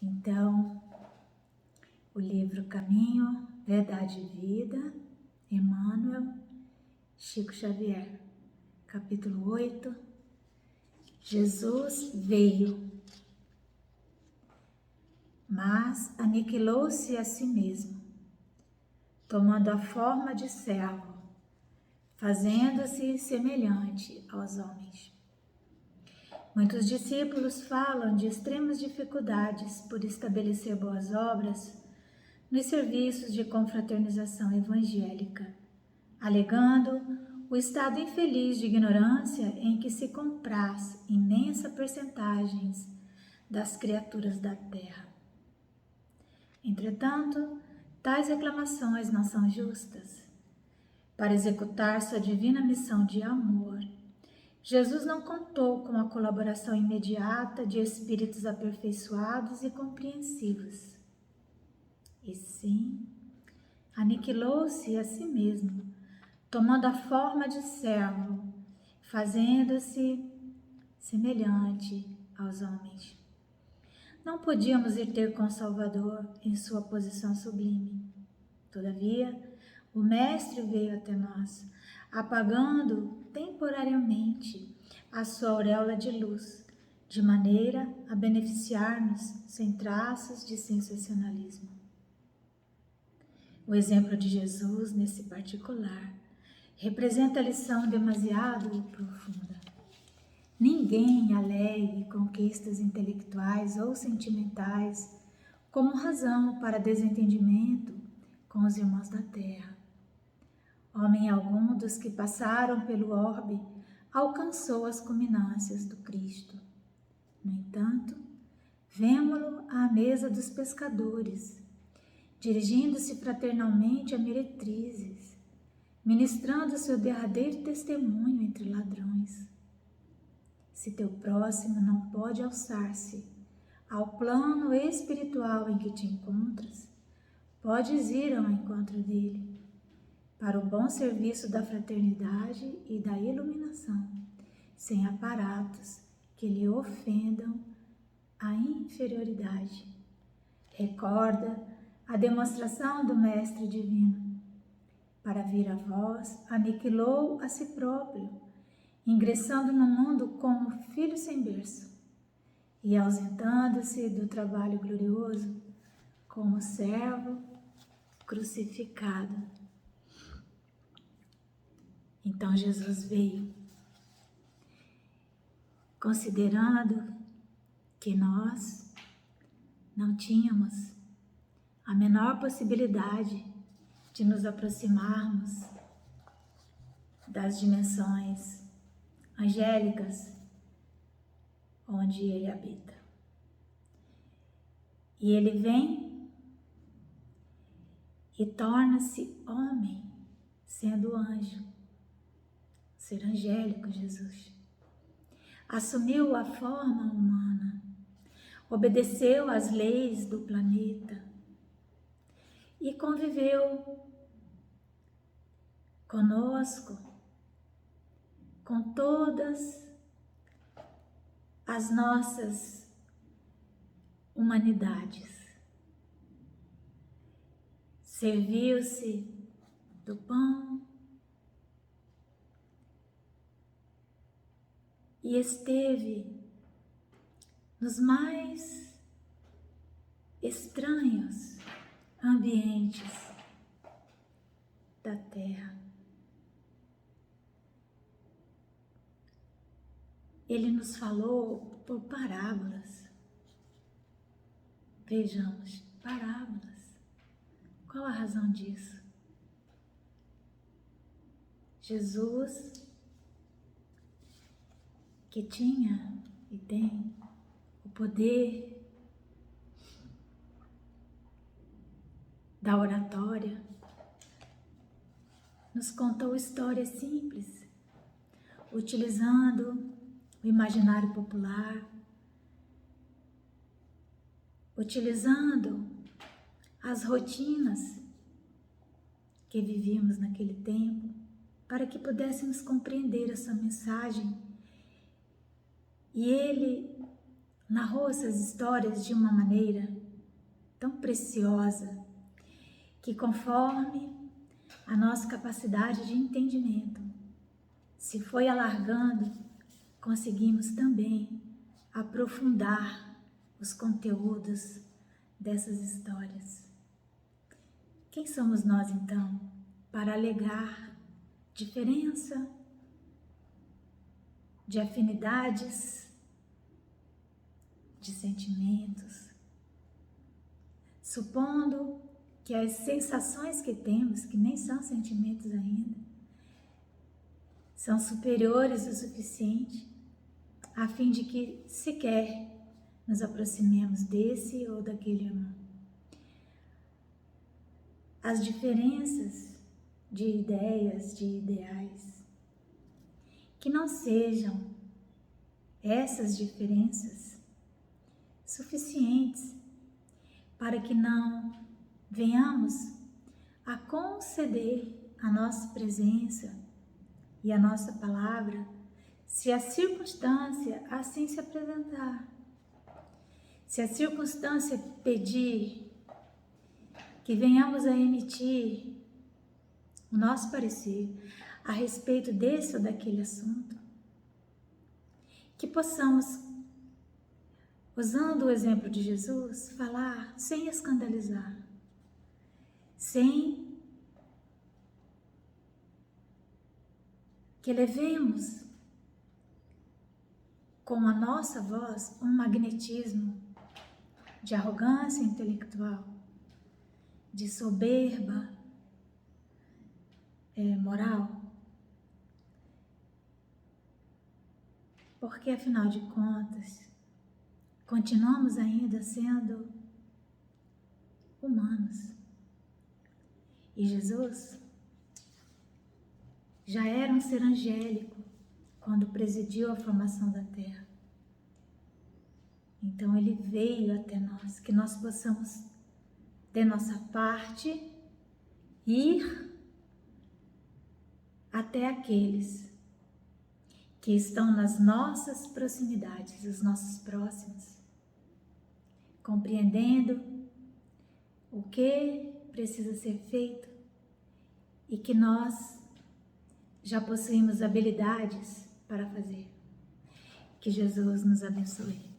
Então, o livro Caminho, Verdade e Vida, Emmanuel, Chico Xavier, capítulo 8, Jesus veio, mas aniquilou-se a si mesmo, tomando a forma de servo, fazendo-se semelhante aos homens. Muitos discípulos falam de extremas dificuldades por estabelecer boas obras nos serviços de confraternização evangélica, alegando o estado infeliz de ignorância em que se compraz imensa percentagem das criaturas da terra. Entretanto, tais reclamações não são justas. Para executar sua divina missão de amor, Jesus não contou com a colaboração imediata de espíritos aperfeiçoados e compreensivos. E sim, aniquilou-se a si mesmo, tomando a forma de servo, fazendo-se semelhante aos homens. Não podíamos ir ter com o Salvador em sua posição sublime. Todavia, o Mestre veio até nós, apagando temporariamente a sua auréola de luz, de maneira a beneficiar-nos sem traços de sensacionalismo. O exemplo de Jesus, nesse particular, representa a lição demasiado profunda. Ninguém alegue conquistas intelectuais ou sentimentais como razão para desentendimento com os irmãos da terra. Homem algum dos que passaram pelo orbe alcançou as culminâncias do Cristo. No entanto, vemo-lo à mesa dos pescadores, dirigindo-se fraternalmente a meretrizes, ministrando seu derradeiro testemunho entre ladrões. Se teu próximo não pode alçar-se ao plano espiritual em que te encontras, podes ir ao encontro dele, para o bom serviço da fraternidade e da iluminação, sem aparatos que lhe ofendam a inferioridade. Recorda a demonstração do Mestre Divino. Para vir a vós, aniquilou a si próprio, ingressando no mundo como filho sem berço e ausentando-se do trabalho glorioso como servo crucificado. Então Jesus veio, considerando que nós não tínhamos a menor possibilidade de nos aproximarmos das dimensões angélicas onde ele habita. E ele vem e torna-se homem, sendo anjo, ser angélico Jesus. Assumiu a forma humana, obedeceu às leis do planeta e conviveu conosco, com todas as nossas humanidades. Serviu-se do pão e esteve nos mais estranhos ambientes da terra. Ele nos falou por parábolas. Vejamos, parábolas. Qual a razão disso? Jesus, que tinha e tem o poder da oratória, nos contou histórias simples, utilizando o imaginário popular, utilizando as rotinas que vivíamos naquele tempo, para que pudéssemos compreender essa mensagem. E ele narrou essas histórias de uma maneira tão preciosa que, conforme a nossa capacidade de entendimento se foi alargando, conseguimos também aprofundar os conteúdos dessas histórias. Quem somos nós, então, para alegar diferença de afinidades, de sentimentos, supondo que as sensações que temos, que nem são sentimentos ainda, são superiores o suficiente a fim de que sequer nos aproximemos desse ou daquele amor. As diferenças de ideias, de ideais, que não sejam essas diferenças suficientes para que não venhamos a conceder a nossa presença e a nossa palavra, se a circunstância assim se apresentar. Se a circunstância pedir que venhamos a emitir o nosso parecer a respeito desse ou daquele assunto, que possamos, usando o exemplo de Jesus, falar sem escandalizar, sem que levemos com a nossa voz um magnetismo de arrogância intelectual, de soberba moral, porque afinal de contas continuamos ainda sendo humanos e Jesus já era um ser angélico quando presidiu a formação da terra. Então ele veio até nós, que nós possamos, de nossa parte, ir até aqueles que estão nas nossas proximidades, os nossos próximos, compreendendo o que precisa ser feito e que nós já possuímos habilidades para fazer. Que Jesus nos abençoe.